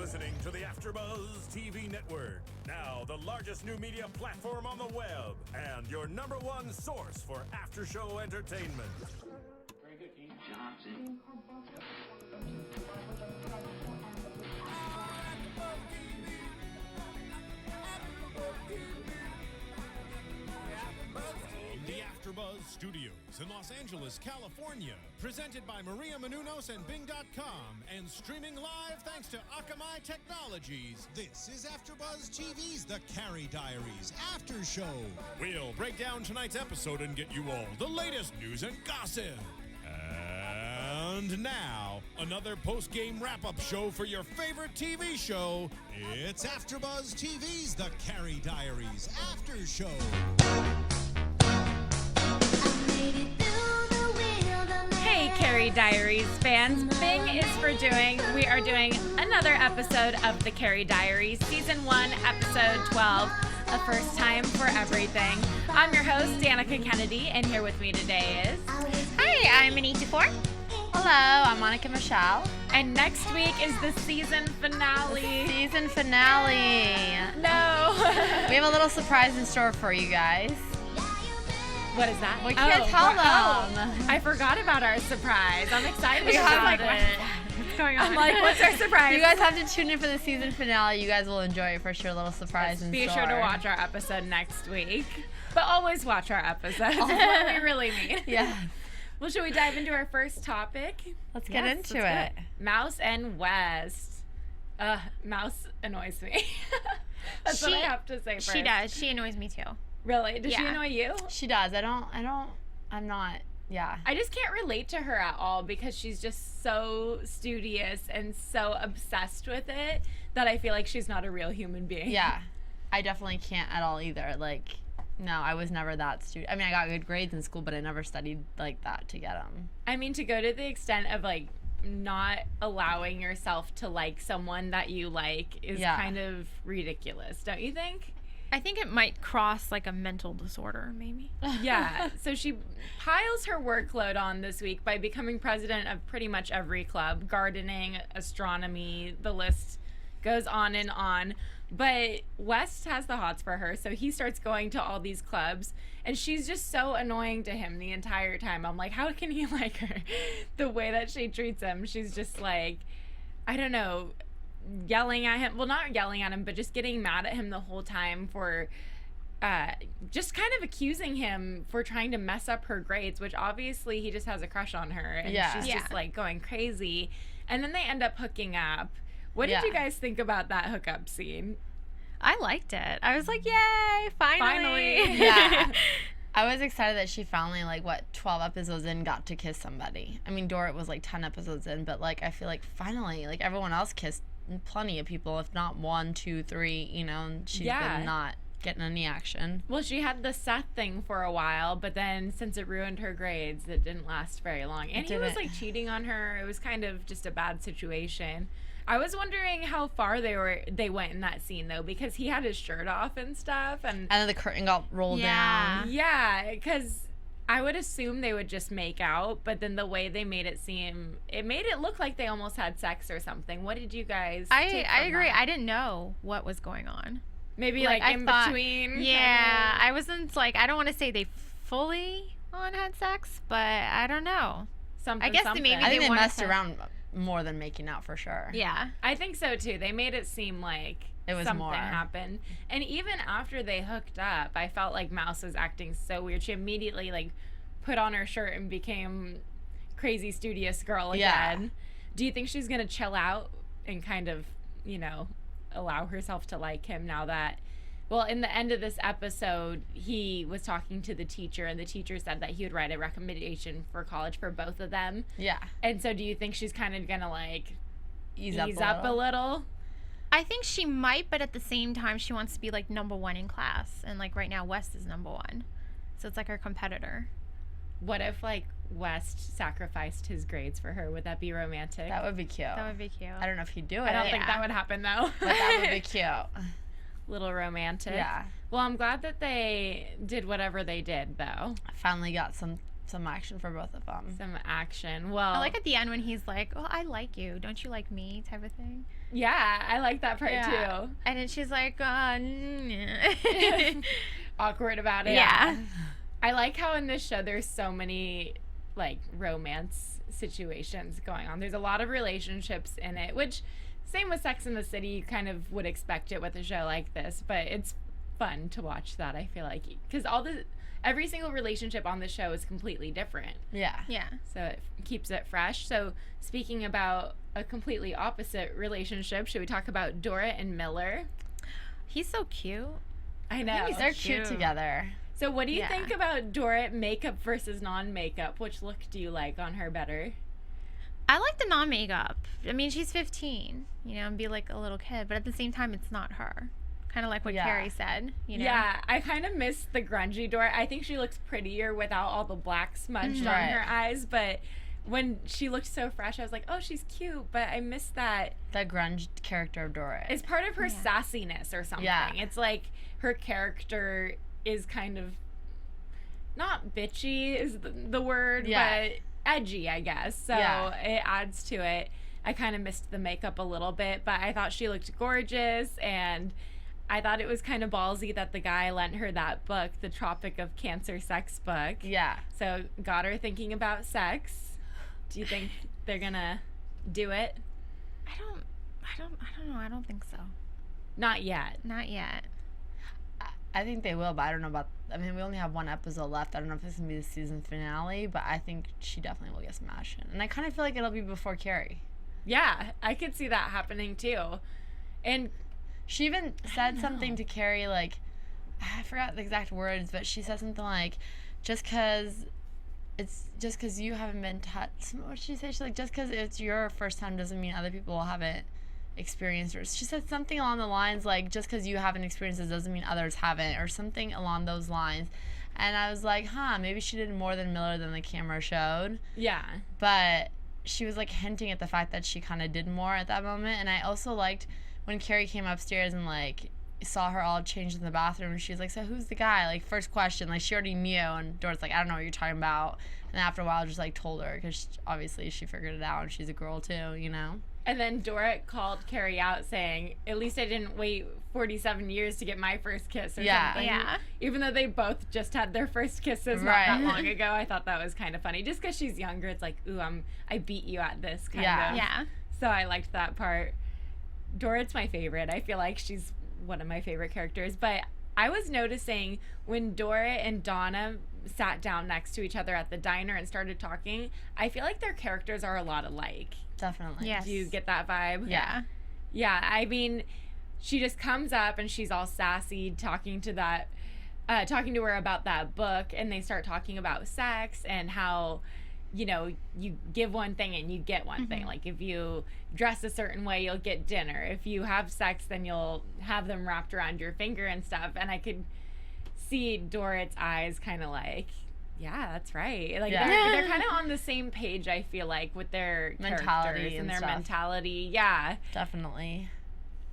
listening to the AFTERBUZZ TV network, now the largest new media platform on the web, and your #1 source for after-show entertainment. Very good, Keith Johnson. The AFTERBUZZ Studios in Los Angeles, California. Presented by Maria Menounos and Bing.com and streaming live thanks to Akamai Technologies. This is AFTERBUZZ TV's The Carrie Diaries After Show. We'll break down tonight's episode and get you all the latest news and gossip. And now, another post-game wrap-up show for your favorite TV show. It's AFTERBUZZ TV's The Carrie Diaries After Show. Hey, Carrie Diaries fans. We are doing another episode of The Carrie Diaries, Season 1, Episode 12, A First Time for Everything. I'm your host, Danica Kennedy, and here with me today is... Hi, I'm Anik Dufour. Hello, I'm Annika Michelle. And next week is the season finale. Season finale. No. We have a little surprise in store for you guys. What is that? We can't tell them. I forgot about our surprise. I'm excited We have about like, it. What's going on? I'm like, what's our surprise? You guys have to tune in for the season finale. You guys will enjoy it for sure. A little surprise in store. Be sure to watch our episode next week. But always watch our episodes. That's what we really mean. Yeah. Well, should we dive into our first topic? Let's get into it. Mouse and West. Mouse annoys me. That's what I have to say first. She does. She annoys me too. Really? Does she annoy you? She does. I'm not, yeah. I just can't relate to her at all because she's just so studious and so obsessed with it that I feel like she's not a real human being. Yeah. I definitely can't at all either. Like, no, I was never that studious. I mean, I got good grades in school, but I never studied like that to get them. I mean, to go to the extent of like not allowing yourself to like someone that you like is kind of ridiculous, don't you think? I think it might cross like a mental disorder, maybe. Yeah. So she piles her workload on this week by becoming president of pretty much every club, gardening, astronomy, the list goes on and on. But West has the hots for her, so he starts going to all these clubs, and she's just so annoying to him the entire time. I'm like, how can he like her? The way that she treats him, she's just like, I don't know, yelling at him. Well, not yelling at him, but just getting mad at him the whole time for just kind of accusing him for trying to mess up her grades, which obviously he just has a crush on her, and she's just like going crazy. And then they end up hooking up. What did you guys think about that hookup scene? I liked it. I was like, yay, finally. Yeah. I was excited that she finally, 12 episodes in, got to kiss somebody. I mean, Dorrit was 10 episodes in, but I feel like finally, everyone else kissed plenty of people, if not 1, 2, 3, and she's been not getting any action. Well, she had the Seth thing for a while, but then since it ruined her grades, it didn't last very long. And he was cheating on her. It was kind of just a bad situation. I was wondering how far they went in that scene though, because he had his shirt off and stuff, and then the curtain got rolled down. Yeah, because I would assume they would just make out, but then the way they made it seem, it made it look like they almost had sex or something. What did you guys take I from agree. that? I didn't know what was going on. Maybe in between. Yeah, I wasn't I don't want to say they fully had sex, but I don't know. Something. I guess something. maybe I think they messed to... around more than making out for sure. Yeah, I think so too. They made it seem like it was something more happened, and even after they hooked up, I felt like Mouse was acting so weird. She immediately put on her shirt and became crazy studious girl again. Do you think she's gonna chill out and kind of allow herself to like him now that? Well, in the end of this episode, he was talking to the teacher, and the teacher said that he would write a recommendation for college for both of them. Yeah. And so do you think she's kind of going to, ease up a little? I think she might, but at the same time, she wants to be, #1 in class. And, right now, West is #1. So it's her competitor. What if, West sacrificed his grades for her? Would that be romantic? That would be cute. That would be cute. I don't know if he'd do it. I don't think that would happen, though. But that would be cute. Little romantic. Yeah. Well, I'm glad that they did whatever they did, though. I finally got some some action for both of them. Some action. Well, I like at the end when he's like, "Oh, I like you. Don't you like me?" type of thing. yeah, I like that part too. And then she's like, Awkward about it. Yeah. I like how in this show there's so many like romance situations going on. There's a lot of relationships in it, which same with Sex and the City, you kind of would expect it with a show like this, but it's fun to watch that, I feel like, because every single relationship on the show is completely different. Yeah. Yeah. So it keeps it fresh. So speaking about a completely opposite relationship, should we talk about Dorrit and Miller? He's so cute. I know. They're cute together. So what do you Yeah. think about Dorrit makeup versus non-makeup? Which look do you like on her better? I like the non-makeup. I mean, she's 15, and be like a little kid, but at the same time, it's not her. Kind of like what Yeah. Carrie said, Yeah, I kind of miss the grungy Dorrit. I think she looks prettier without all the black smudged on Right. her eyes, but when she looked so fresh, I was like, oh, she's cute, but I miss that. The grunge character of Dorrit. It's part of her sassiness or something. Yeah. It's like her character is kind of not bitchy is the word, Yeah. but edgy, I guess. So it adds to it. I kind of missed the makeup a little bit, but I thought she looked gorgeous, and I thought it was kind of ballsy that the guy lent her that book, the Tropic of Cancer sex book. Yeah. So got her thinking about sex. Do you think they're gonna do it? I don't know. I don't think so. Not yet. Not yet. I think they will, but I don't know about. I mean, we only have one episode left. I don't know if it's gonna be the season finale, but I think she definitely will get smashed in. And I kind of feel like it'll be before Carrie. Yeah, I could see that happening too. And She even said something to Carrie, like, I forgot the exact words, but she said something like, just because you haven't been touched. What did she say? She's like, just because it's your first time doesn't mean other people haven't experienced it. She said something along the lines like, just because you haven't experienced it doesn't mean others haven't, or something along those lines. And I was like, maybe she did more than Miller than the camera showed. yeah, But she was like hinting at the fact that she kind of did more at that moment. And I also liked when Carrie came upstairs and like saw her all changed in the bathroom, and she was like, so who's the guy? Like, first question, like she already knew, and Dorrit's like, I don't know what you're talking about. And after a while just like told her, because obviously she figured it out, and she's a girl too, And then Dorrit called Carrie out saying, at least I didn't wait 47 years to get my first kiss or something. Yeah. Even though they both just had their first kisses not Right. that long ago. I thought that was kind of funny. Just because she's younger, it's like, ooh, I beat you at this kind of. Yeah. So I liked that part. Dorrit's my favorite. I feel like she's one of my favorite characters. But I was noticing when Dorrit and Donna sat down next to each other at the diner and started talking, I feel like their characters are a lot alike. Definitely. Yes. Do you get that vibe? Yeah. Yeah, I mean, she just comes up and she's all sassy talking to her about that book, and they start talking about sex and how, you give one thing and you get one thing. Like, if you dress a certain way, you'll get dinner. If you have sex, then you'll have them wrapped around your finger and stuff. And I could see Dorrit's eyes kind of like, yeah, that's right. Like, Yeah. they're kind of on the same page, I feel like, with their Mentality characters and and their stuff. mentality. Yeah. Definitely.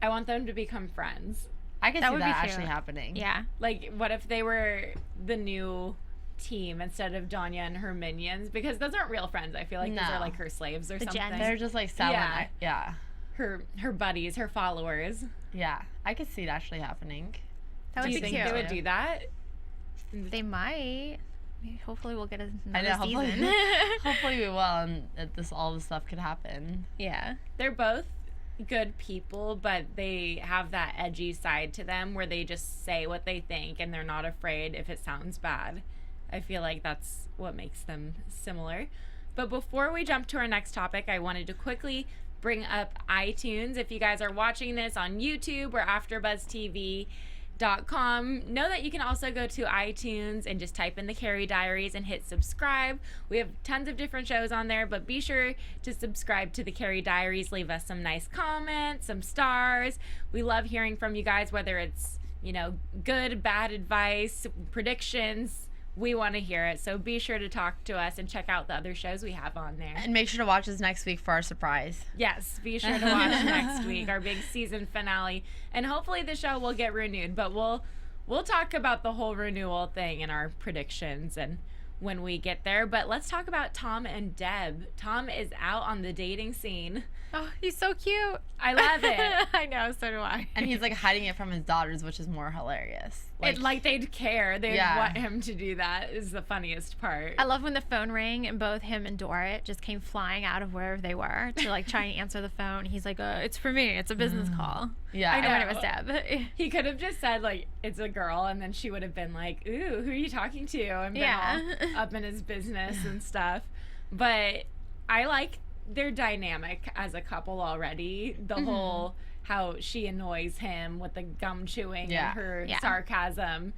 I want them to become friends. I could That see would be that cute. actually happening. Yeah. Like, what if they were the new team instead of Danya and her minions? Because those aren't real friends. I feel like those No. are like her slaves or The something. gens. They're just like selling. Yeah. Yeah. her buddies, her followers. Yeah. I could see it actually happening. That Do would you be think cute. they would do that? They might. Hopefully we'll get I another know. Hopefully, season. hopefully we will, and that all this stuff could happen. Yeah. They're both good people, but they have that edgy side to them where they just say what they think and they're not afraid if it sounds bad. I feel like that's what makes them similar. But before we jump to our next topic, I wanted to quickly bring up iTunes. If you guys are watching this on YouTube or AFTERBUZZTV.com, know that you can also go to iTunes and just type in the Carrie Diaries and hit subscribe. We have tons of different shows on there, but be sure to subscribe to the Carrie Diaries. Leave us some nice comments, some stars. We love hearing from you guys, whether it's, good, bad advice, predictions. We want to hear it. So be sure to talk to us and check out the other shows we have on there. And make sure to watch us next week for our surprise. Yes, be sure to watch next week, our big season finale. And hopefully the show will get renewed, but we'll talk about the whole renewal thing and our predictions, and when we get there. But let's talk about Tom and Deb. Tom is out on the dating scene. Oh, he's so cute. I love it. I know, so do I. And he's like hiding it from his daughters, which is more hilarious. Like they'd care. They'd Yeah. want him to do that is the funniest part. I love when the phone rang and both him and Dorrit just came flying out of wherever they were to like try and answer the phone. He's like, it's for me. It's a business call. Yeah. I know. And when it was Deb. He could have just said, like, it's a girl, and then she would have been like, ooh, who are you talking to? And been Yeah. all up in his business and stuff. But I like their dynamic as a couple already. The whole how she annoys him with the gum chewing Yeah. and her Yeah. sarcasm.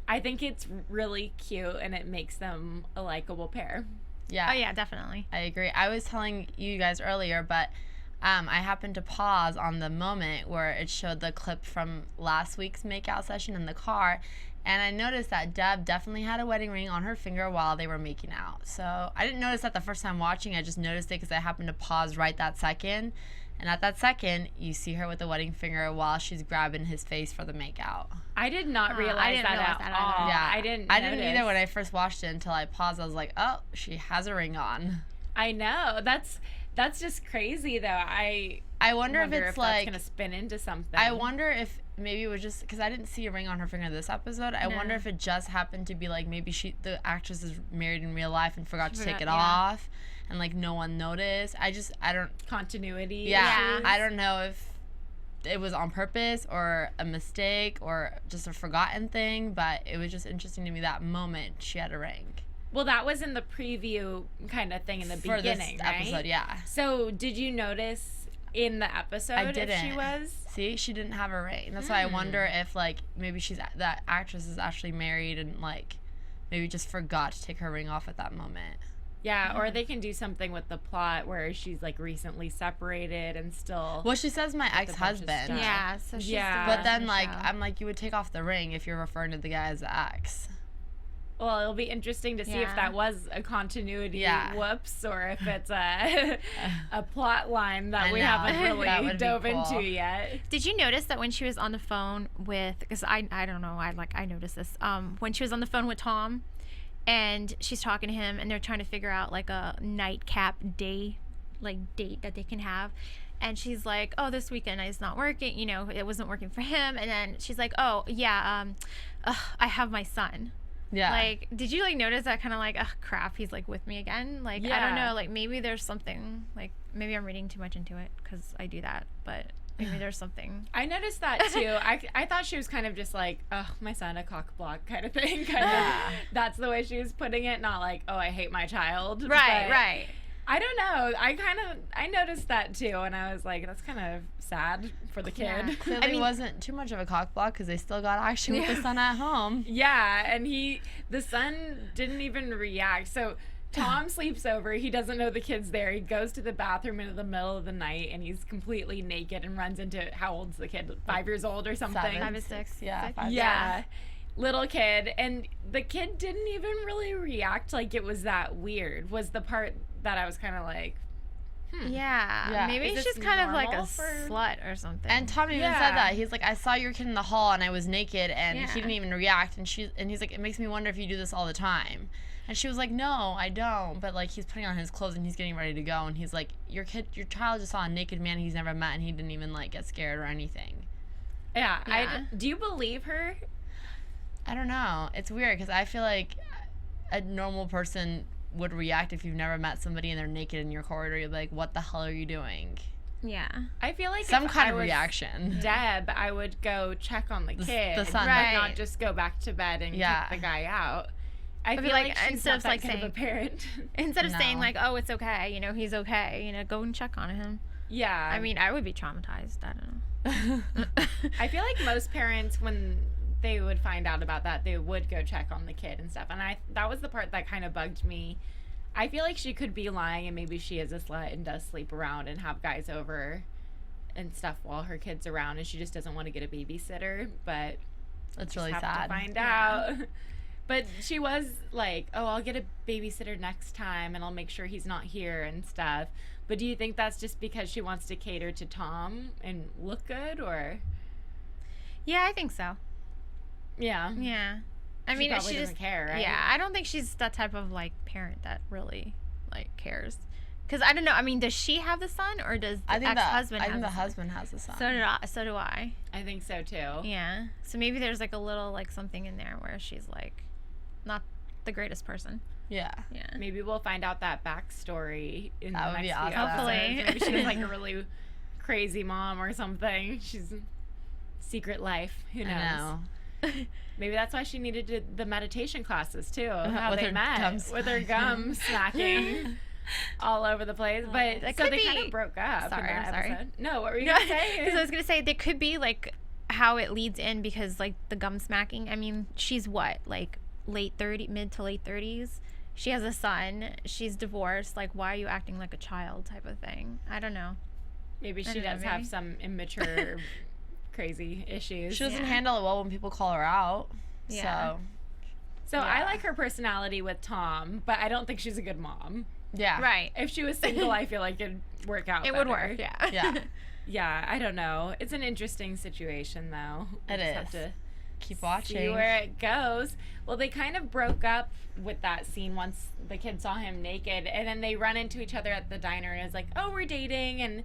I think it's really cute, and it makes them a likable pair. Yeah. Oh, yeah, definitely. I agree. I was telling you guys earlier, but I happened to pause on the moment where it showed the clip from last week's makeout session in the car, and I noticed that Deb definitely had a wedding ring on her finger while they were making out. So I didn't notice that the first time watching. I just noticed it because I happened to pause right that second. And at that second, you see her with the wedding finger while she's grabbing his face for the makeout. I did not realize I didn't that realize at that all. either. Yeah, I didn't either notice. when I first watched it until I paused. I was like, oh, she has a ring on. I know. That's just crazy, though. I wonder if wonder it's if like, that's going to spin into something. I wonder if maybe it was just because I didn't see a ring on her finger this episode. I wonder if it just happened to be like maybe the actress is married in real life and forgot to take it off, and like no one noticed. I don't. Continuity. Yeah, issues. I don't know if it was on purpose or a mistake or just a forgotten thing, but it was just interesting to me that moment she had a ring. Well, that was in the preview kind of thing in the For beginning, this right? episode, yeah. So, did you notice in the episode I didn't. if she was? See, she didn't have a ring. That's why I wonder if like maybe that actress is actually married and like maybe just forgot to take her ring off at that moment. Yeah, or they can do something with the plot where she's like recently separated and still. Well, she says my ex-husband. stuff. Yeah, so she's Yeah. the But then, like, show. I'm like, you would take off the ring if you're referring to the guy as the ex. Well, it'll be interesting to see if Yeah. that was a continuity whoops or if it's a plot line that I we know. haven't That really would be dove cool. into yet. Did you notice that when she was on the phone with, because I don't know, I noticed this, when she was on the phone with Tom and she's talking to him and they're trying to figure out like a nightcap date that they can have. And she's like, oh, this weekend is not working. You know, it wasn't working for him. And then she's like, oh, yeah, I have my son. Yeah. Like, did you like notice that kind of like, crap, he's like with me again? Like, I don't Yeah. know, like maybe there's something, like maybe I'm reading too much into it because I do that, but maybe there's something. I noticed that too. I thought she was kind of just like, oh, my son, a cock block kind of thing. Kind of. That's the way she was putting it. Not like, oh, I hate my child. Right, But right. I don't know. I noticed that too, and I was like, that's kind of sad for the kid. Yeah. Clearly wasn't too much of a cock block because they still got action with the son at home. Yeah, and the son didn't even react. So Tom sleeps over. He doesn't know the kid's there. He goes to the bathroom in the middle of the night, and he's completely naked and runs into, how old's the kid? 5 years old or something? 5 or 6. Yeah, 6. 5. Yeah. Little kid. And the kid didn't even really react like it was that weird, was the part that I was kind of like, Yeah. Yeah. Maybe Is it's this just kind of like a normal for- slut or something. And Tom even Yeah. said that. He's like, I saw your kid in the hall and I was naked and Yeah. he didn't even react. And he's like, it makes me wonder if you do this all the time. And she was like, no, I don't. But like, he's putting on his clothes and he's getting ready to go. And he's like, your child just saw a naked man he's never met and he didn't even like get scared or anything. yeah. Yeah. Do you believe her? I don't know. It's weird because I feel like a normal person would react if you've never met somebody and they're naked in your corridor. You're like, what the hell are you doing? yeah. I feel like Some if kind I of was reaction. Deb, I would go check on the kid, the son. but Right. not just go back to bed and Yeah. kick the guy out. I But feel like, like she's instead not of, that like, kind of a saying- parent. Instead of saying No. like, oh, it's okay, you know, he's okay, you know, go and check on him. Yeah. I mean, I would be traumatized. I don't know. I feel like most parents, when they would find out about that, they would go check on the kid and stuff. And that was the part that kind of bugged me. I feel like she could be lying and maybe she is a slut and does sleep around and have guys over and stuff while her kid's around, and she just doesn't want to get a babysitter. But That's just really have sad. to find out. But she was like, oh, I'll get a babysitter next time and I'll make sure he's not here and stuff. But do you think that's just because she wants to cater to Tom and look good, or? Yeah, I think so. Yeah. Yeah. I mean, probably she doesn't just care, right? Yeah, I don't think she's that type of like parent that really like cares. Because I don't know. I mean, does she have the son, or does the ex-husband? I think the husband has the son. So do I. I think so too. Yeah. So maybe there's like a little like something in there where she's like not the greatest person. Yeah. Yeah. Maybe we'll find out that backstory in That the would be next few awesome. Hopefully. episodes. Maybe she's like a really crazy mom or something. She's secret life. Who knows? I know. Maybe that's why she needed the meditation classes too. How With they her met gum with her gum smacking all over the place. But That so could they kind be- of broke up. Sorry, in that I'm sorry. episode. No, what were you gonna say? Because I was gonna say there could be like how it leads in because like the gum smacking. I mean, she's what, like mid to late 30s. She has a son. She's divorced. Like, why are you acting like a child? Type of thing. I don't know. Maybe I she don't know, does have maybe. some immature, crazy issues. She doesn't Yeah. handle it well when people call her out. Yeah. So Yeah. I like her personality with Tom, but I don't think she's a good mom. Yeah. Right. If she was single, I feel like it'd work out. It would better. work. Yeah. Yeah. Yeah, I don't know. It's an interesting situation, though. It We'll just have is. to Keep watching. see where it goes. Well, they kind of broke up with that scene once the kid saw him naked, and then they run into each other at the diner, and it was like, oh, we're dating, and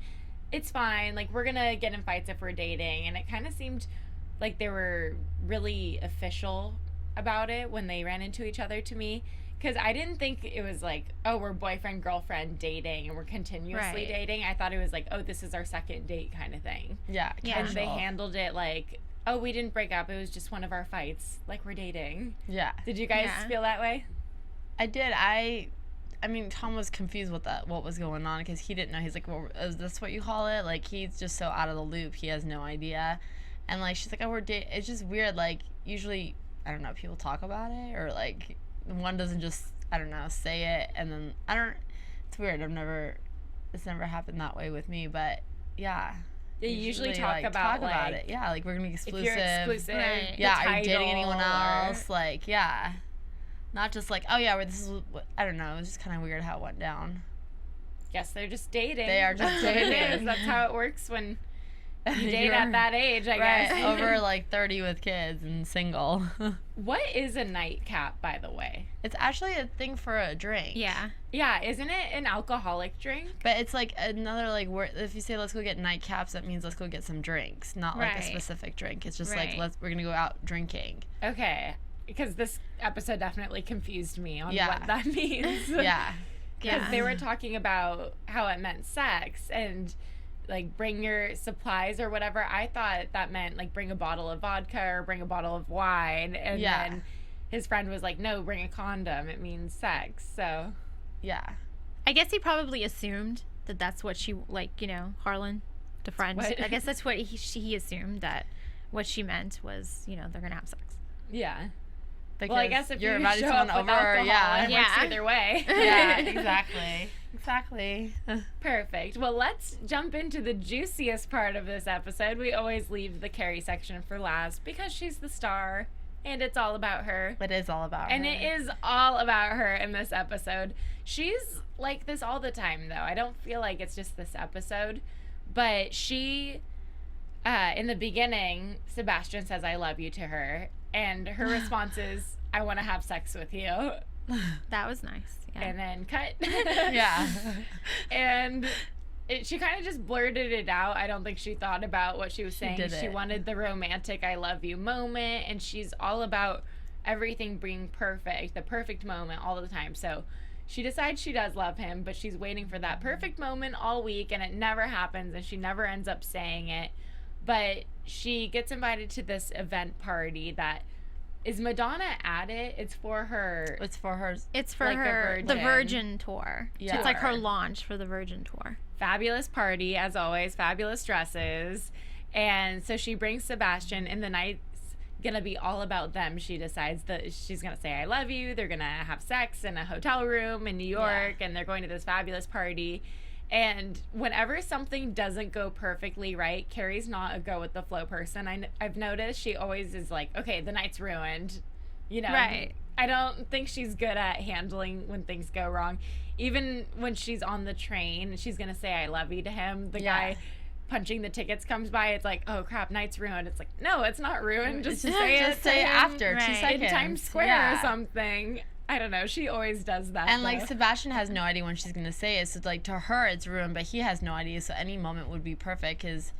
it's fine. Like, we're gonna get in fights if we're dating. And it kind of seemed like they were really official about it when they ran into each other to me. Because I didn't think it was like, oh, we're boyfriend, girlfriend dating and we're continuously Right. dating. I thought it was like, oh, this is our second date kind of thing. Yeah. Yeah. And they casual. handled it like, oh, we didn't break up. It was just one of our fights. Like, we're dating. Yeah. Did you guys Yeah. feel that way? I did. I mean, Tom was confused with what was going on because he didn't know. He's like, well, is this what you call it? Like, he's just so out of the loop. He has no idea. And, like, she's like, oh, we're dating. It's just weird. Like, usually, I don't know, people talk about it or, like, one doesn't just, I don't know, say it. And then, it's weird. It's never happened that way with me. But, yeah. They usually talk like, about it. Yeah, like, we're going to be exclusive. If you're exclusive. Right. the Yeah, are you dating title, anyone or- else? Like, yeah. Not just like, oh, yeah, this is what, I don't know. It was just kind of weird how it went down. Guess they're just dating. They are just That's what it dating. is. That's how it works when you date You're- at that age, I Right, guess. over like 30 with kids and single. What is a nightcap, by the way? It's actually a thing for a drink. Yeah. Yeah, isn't it an alcoholic drink? But it's like another like word. If you say let's go get nightcaps, that means let's go get some drinks, not like a Right. specific drink. It's just Right. like we're gonna go out drinking. Okay, because this episode definitely confused me on Yeah. what that means. Yeah. Because Yeah. they were talking about how it meant sex and like bring your supplies or whatever. I thought that meant like bring a bottle of vodka or bring a bottle of wine. And Yeah. then his friend was like, no, bring a condom. It means sex. So Yeah. I guess he probably assumed that that's what she, like, you know, Harlan, the friend. What? I guess that's what he assumed, that what she meant was, you know, they're going to have sex. yeah. Because Well, I guess if you're you inviting show someone up with over, alcohol, yeah. it works Yeah. either way. Yeah, exactly. Exactly. Perfect. Well, let's jump into the juiciest part of this episode. We always leave the Carrie section for last because she's the star and it's all about her. It is all about And her. it is all about her in this episode. She's like this all the time, though. I don't feel like it's just this episode. But she, in the beginning, Sebastian says, I love you to her. And her response is, I want to have sex with you. That was nice. Yeah. And then cut. Yeah. And she kind of just blurted it out. I don't think she thought about what she was saying. did She it. wanted the romantic I love you moment, and she's all about everything being perfect, the perfect moment all the time. So she decides she does love him, but she's waiting for that perfect moment all week, and it never happens, and she never ends up saying it. But she gets invited to this event party that is Madonna at it. It's for her. It's for her. It's for like the her, the Virgin. Virgin tour. Yeah. It's like her launch for the Virgin tour. Fabulous party, as always, fabulous dresses. And so she brings Sebastian, and the night's gonna be all about them. She decides that she's gonna say I love you. They're gonna have sex in a hotel room in New York, and they're going to this fabulous party. And whenever something doesn't go perfectly right, Carrie's not a go with the flow person. I've noticed she always is like, okay, the night's ruined, you know. Right. I don't think she's good at handling when things go wrong. Even when she's on the train, she's gonna say I love you to him. The Yeah. guy punching the tickets comes by, it's like, oh crap, night's ruined. It's like, no, it's not ruined. Just say just say after 2 Right. seconds. in Times Square Yeah. or something. I don't know. She always does that. And like though. Sebastian has no idea when she's gonna say it, so like to her it's ruined, but he has no idea. So any moment would be perfect. Cause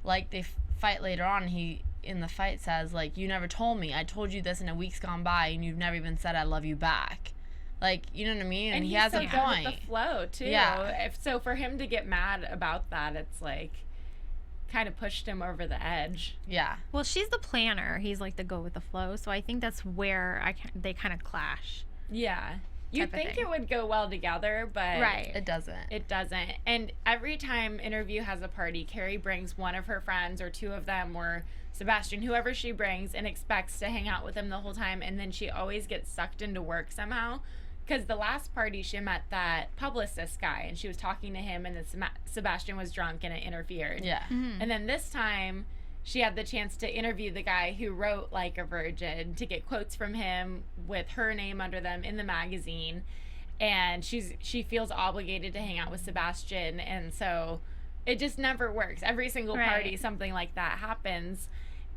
like they fight later on, he in the fight says like, "You never told me. I told you this in a week's gone by, and you've never even said I love you back." Like, you know what I mean? and he he's has so a good point. with the flow too. Yeah. So for him to get mad about that, it's like kind of pushed him over the edge. Yeah. Well, she's the planner. He's like the go with the flow. So I think that's where they kind of clash. Yeah. You'd Type of think thing. it would go well together, but Right. It doesn't. it doesn't. And every time Interview has a party, Carrie brings one of her friends or two of them or Sebastian, whoever she brings, and expects to hang out with him the whole time. And then she always gets sucked into work somehow. Because the last party, she met that publicist guy, and she was talking to him, and then Sebastian was drunk, and it interfered. Yeah. And then this time, she had the chance to interview the guy who wrote Like a Virgin, to get quotes from him with her name under them in the magazine. And she feels obligated to hang out with Sebastian, and so it just never works. Every single party, Right. something like that happens,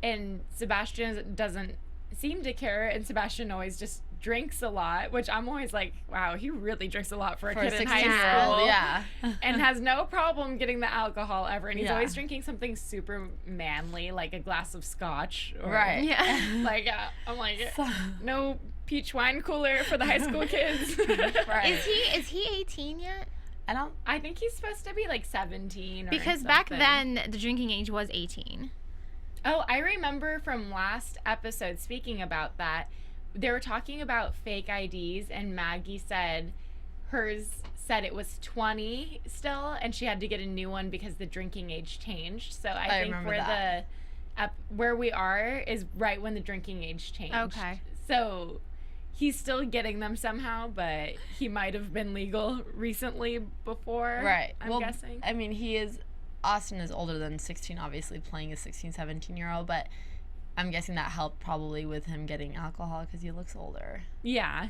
and Sebastian doesn't seem to care, and Sebastian always just drinks a lot, which I'm always like, wow, he really drinks a lot for a For a kid in high 16-year-old, school. yeah. And has no problem getting the alcohol ever. And he's Yeah. always drinking something super manly, like a glass of scotch. Or Right. Yeah. Like, I'm like, no peach wine cooler for the high school kids. Right. Is he 18 yet? I don't. I think he's supposed to be like 17 or Because back something. then the drinking age was 18. Oh, I remember from last episode, speaking about that, they were talking about fake IDs, and Maggie said hers said it was 20 still, and she had to get a new one because the drinking age changed. So I think remember where that. where we are is right when the drinking age changed. Okay. So he's still getting them somehow, but he might have been legal recently before. Right. I'm well, guessing. I mean, Austin is older than 16, obviously, playing a 16, 17-year-old, but I'm guessing that helped probably with him getting alcohol because he looks older. Yeah.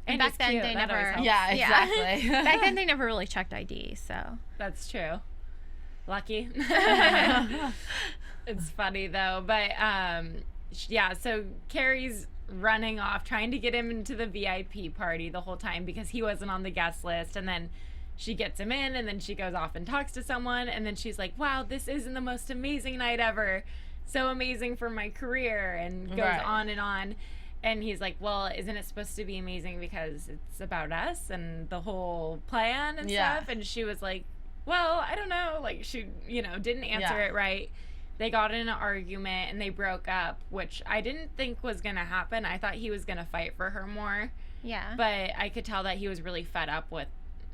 And he's back then cute. they That always never. helps. Yeah, exactly. Back then they never really checked ID. So That's true. Lucky. It's funny though, but yeah. So Carrie's running off, trying to get him into the VIP party the whole time because he wasn't on the guest list, and then she gets him in, and then she goes off and talks to someone, and then she's like, "Wow, this isn't the most amazing night ever. So amazing for my career," and goes Right. on and on. And he's like, well, isn't it supposed to be amazing because it's about us and the whole plan and Yeah. stuff? And she was like, well, I don't know. Like, she, didn't answer Yeah. it right. They got in an argument and they broke up, which I didn't think was going to happen. I thought he was going to fight for her more. yeah. But I could tell that he was really fed up with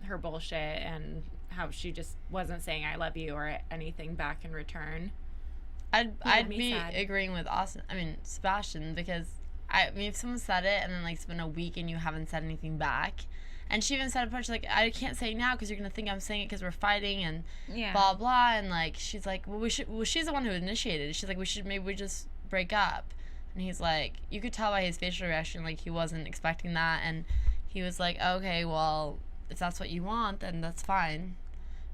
her bullshit and how she just wasn't saying I love you or anything back in return. I'd me be sad. agreeing with Sebastian, because if someone said it and then like it's been a week and you haven't said anything back, and she even said a bunch like, I can't say it now because you're gonna think I'm saying it because we're fighting and Yeah. blah blah, and like she's like, well she's the one who initiated it. She's like, maybe we just break up, and he's like, you could tell by his facial reaction like he wasn't expecting that, and he was like, okay, well if that's what you want then that's fine,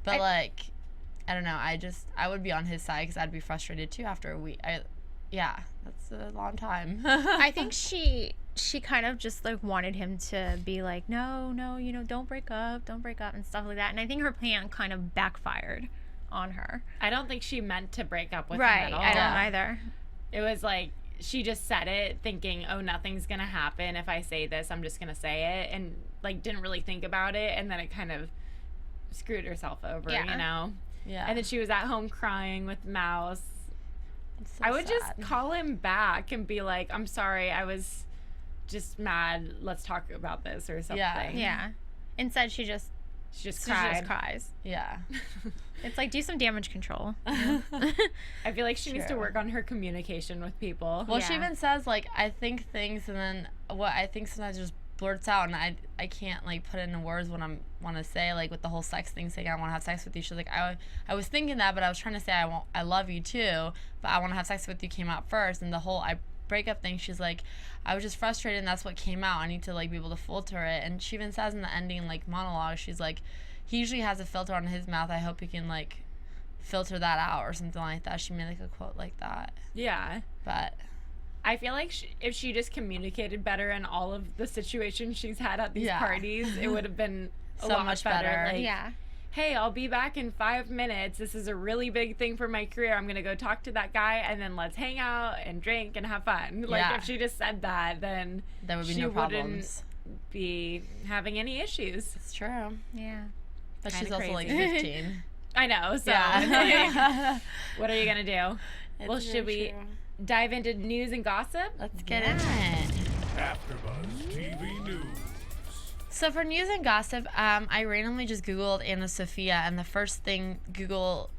but I don't know. I would be on his side because I'd be frustrated too after a week. Yeah, that's a long time. I think she kind of just like wanted him to be like, no, don't break up and stuff like that. And I think her plan kind of backfired on her. I don't think she meant to break up with him Right. at all. I don't either. It was like she just said it thinking, oh, nothing's gonna happen if I say this, I'm just gonna say it, and like didn't really think about it, and then it kind of screwed herself over, Yeah. Yeah. And then she was at home crying with Mouse. It's so I would just sad. call him back and be like, I'm sorry, I was just mad, let's talk about this or something. Yeah. Instead, she just cried. cries. Yeah. It's like, do some damage control. I feel like she needs to True. work on her communication with people. Well, she Yeah. even says like, I think things, and then what I think sometimes just blurts out, and I can't like put it into words what I want to say, like with the whole sex thing, saying I want to have sex with you. She's like, I was thinking that, but I was trying to say I love you too, but I want to have sex with you came out first, and the whole breakup thing, she's like, I was just frustrated and that's what came out. I need to like be able to filter it. And she even says in the ending like monologue, she's like, he usually has a filter on his mouth. I hope he can like filter that out or something like that. She made like a quote like that. Yeah. But I feel like if she just communicated better in all of the situations she's had at these parties, it would have been a So lot much better. better. Like, Yeah. hey, I'll be back in 5 minutes. This is a really big thing for my career. I'm going to go talk to that guy, and then let's hang out and drink and have fun. Like, Yeah. if she just said that, then there would be she no wouldn't problems. be having any issues. It's true. Yeah. But Kinda she's also like crazy. 15. I know, so Yeah. what are you going to do? Well, It's should very we true. dive into news and gossip? Let's get into it. AfterBuzz TV News. So for news and gossip, I randomly just Googled Anna Sophia, and the first thing Google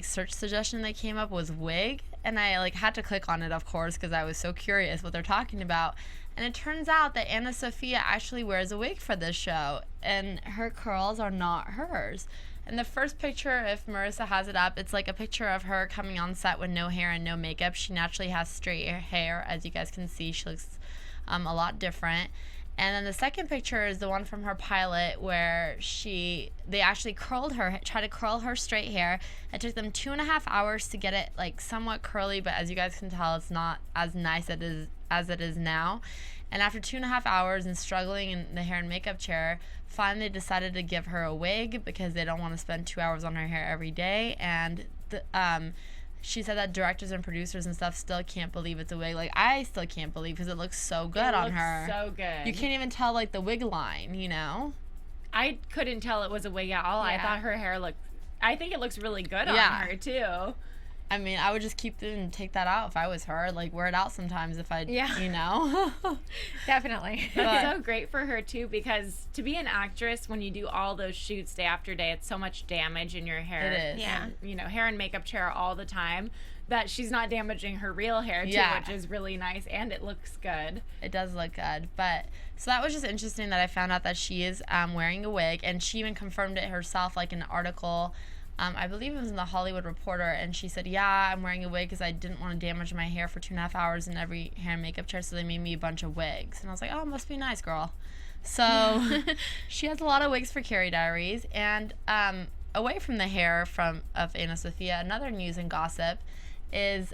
search suggestion that came up was wig, and I like had to click on it, of course, because I was so curious what they're talking about. And it turns out that Anna Sophia actually wears a wig for this show, and her curls are not hers. And the first picture, if Marissa has it up, it's like a picture of her coming on set with no hair and no makeup. She naturally has straight hair, as you guys can see. She looks a lot different. And then the second picture is the one from her pilot where they actually tried to curl her straight hair. It took them 2.5 hours to get it like somewhat curly, but as you guys can tell, it's not as nice as it is now. And after 2.5 hours and struggling in the hair and makeup chair, finally decided to give her a wig because they don't want to spend 2 hours on her hair every day. And she said that directors and producers and stuff still can't believe it's a wig. Like, I still can't believe because it looks so good on her. So good. You can't even tell, like, the wig line, you know? I couldn't tell it was a wig at all. I Yeah. thought her hair looked. I think it looks really good Yeah. on her too. I mean, I would just keep it and take that out if I was her. Like, wear it out sometimes if I, Yeah. you know? Definitely. That's But- so great for her too, because to be an actress, when you do all those shoots day after day, it's so much damage in your hair. It is. Yeah. And, hair and makeup chair all the time. That she's not damaging her real hair too, Yeah. which is really nice, and it looks good. It does look good. But so that was just interesting that I found out that she is wearing a wig, and she even confirmed it herself, like in an article. I believe it was in the Hollywood Reporter, and she said, yeah, I'm wearing a wig because I didn't want to damage my hair for 2.5 hours in every hair and makeup chair, so they made me a bunch of wigs. And I was like, oh, must be nice, girl. So she has a lot of wigs for Carrie Diaries. And away from the hair of Anna Sophia, another news and gossip is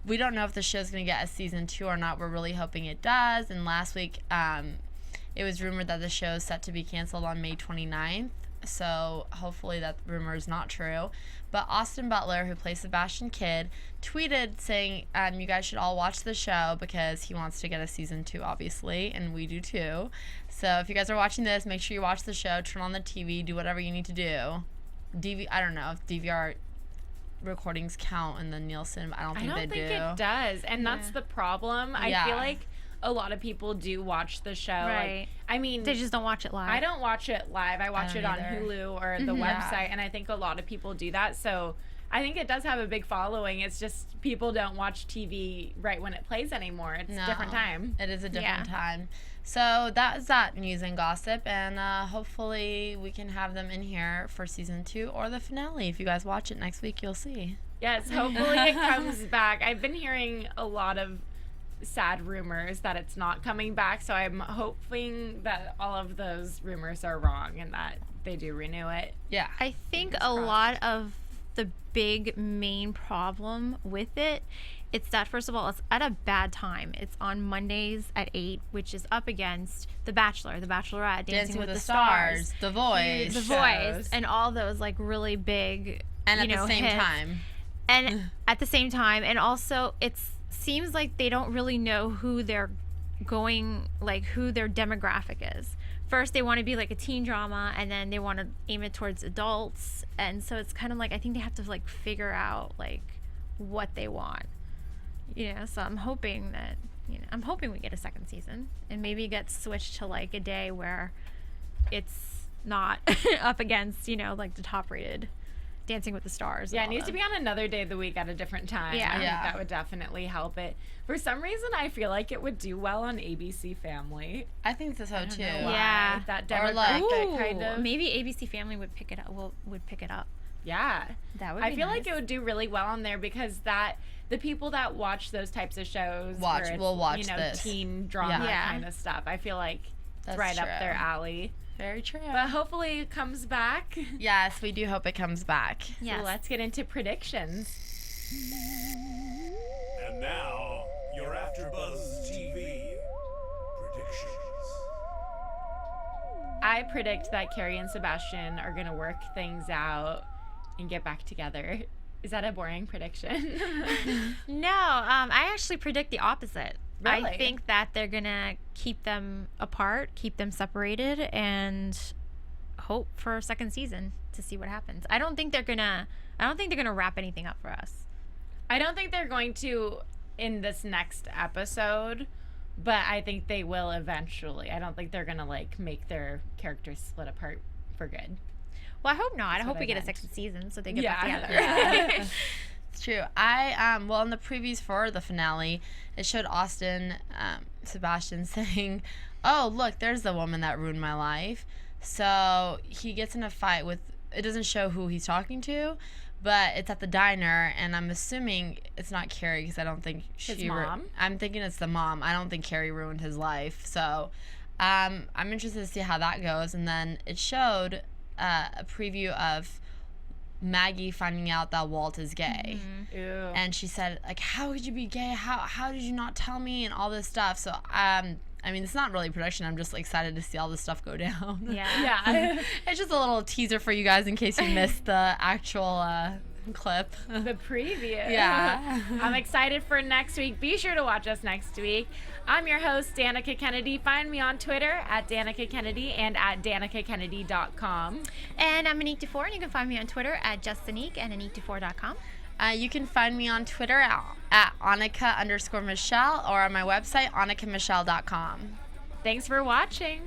we don't know if the show's going to get a season 2 or not. We're really hoping it does. And last week, it was rumored that the show is set to be canceled on May 29th. So hopefully that rumor is not true. But Austin Butler, who plays Sebastian Kidd, tweeted saying, you guys should all watch the show because he wants to get a season 2, obviously, and we do too. So if you guys are watching this, make sure you watch the show, turn on the TV, do whatever you need to do. I don't know if DVR recordings count in the Nielsen, but I don't think I don't they think do. it does, and that's Yeah. the problem. I Yeah. feel like a lot of people do watch the show. Right. Like, I mean, They just don't watch it live. I don't watch it live. I watch don't it on either. Hulu or the Yeah. website, and I think a lot of people do that. So I think it does have a big following. It's just people don't watch TV right when it plays anymore. It's a different time. It is a different Yeah. time. So that is that news and gossip, and hopefully we can have them in here for season 2 or the finale. If you guys watch it next week, you'll see. Yes, hopefully it comes back. I've been hearing a lot of sad rumors that it's not coming back, so I'm hoping that all of those rumors are wrong and that they do renew it. Yeah. I think Fingers a crossed. lot of the big main problem with it, it's that first of all, it's at a bad time. It's on Mondays at 8, which is up against The Bachelor, The Bachelorette, Dancing with the Stars, The Voice, The Voice, and all those like really big, and at you know, the same hits. time. And at the same time, and also it seems like they don't really know who they're going, like who their demographic is. First they want to be like a teen drama, and then they want to aim it towards adults, and so it's kind of like I think they have to like figure out like what they want, so I'm hoping that I'm hoping we get a second season and maybe it gets switched to like a day where it's not up against like the top rated Dancing with the Stars. and Yeah, it all needs to that. be on another day of the week at a different time. Yeah. I think Yeah. that would definitely help it. For some reason, I feel like it would do well on ABC Family. I think so I don't too. know why. Yeah. That Or like- demographic kind of. Maybe ABC Family would pick it up. Would pick it up. Yeah. That would. I be feel like nice. it would do really well on there because the people that watch those types of shows Will watch this. teen drama Yeah. kind of stuff. I feel like it's That's right up true. their alley. Very true. But hopefully it comes back. Yes, we do hope it comes back. Yes. So let's get into predictions. And now, your AfterBuzz TV predictions. I predict that Carrie and Sebastian are going to work things out and get back together. Is that a boring prediction? No, I actually predict the opposite. Really? I think that they're gonna keep them apart, keep them separated, and hope for a second season to see what happens. I don't think they're gonna wrap anything up for us. I don't think they're going to in this next episode, but I think they will eventually. I don't think they're going to like make their characters split apart for good. Well, I hope not. That's I hope what we I get a meant. second season so they get Yeah. back together. Yeah. It's true. Well, in the previews for the finale, it showed Austin, Sebastian saying, "Oh, look, there's the woman that ruined my life." So he gets in a fight with. It doesn't show who he's talking to, but it's at the diner, and I'm assuming it's not Carrie because I don't think His mom? I'm thinking it's the mom. I don't think Carrie ruined his life. So, I'm interested to see how that goes. And then it showed a preview of Maggie finding out that Walt is gay. Ew. And she said, like, how could you be gay? How did you not tell me? And all this stuff. So, I mean, it's not really production. I'm just excited to see all this stuff go down. Yeah. Yeah. It's just a little teaser for you guys in case you missed the actual clip. The preview. Yeah. I'm excited for next week. Be sure to watch us next week. I'm your host, Danica Kennedy. Find me on Twitter at Danica Kennedy and at danicakennedy.com. And I'm Anik Dufour, and you can find me on Twitter at justanik and anikdufour.com. You can find me on Twitter at Annika_Michelle or on my website, AnikaMichelle.com. Thanks for watching.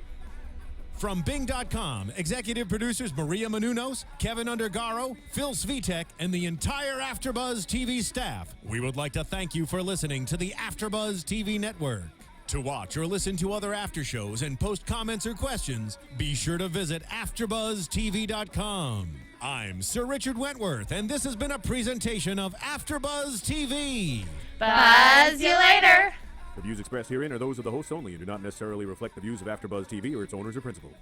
From Bing.com, executive producers Maria Menounos, Kevin Undergaro, Phil Svitek, and the entire AfterBuzz TV staff, we would like to thank you for listening to the AfterBuzz TV network. To watch or listen to other after shows and post comments or questions, be sure to visit AfterBuzzTV.com. I'm Sir Richard Wentworth, and this has been a presentation of AfterBuzz TV. Buzz you later. The views expressed herein are those of the hosts only and do not necessarily reflect the views of AfterBuzz TV or its owners or principals.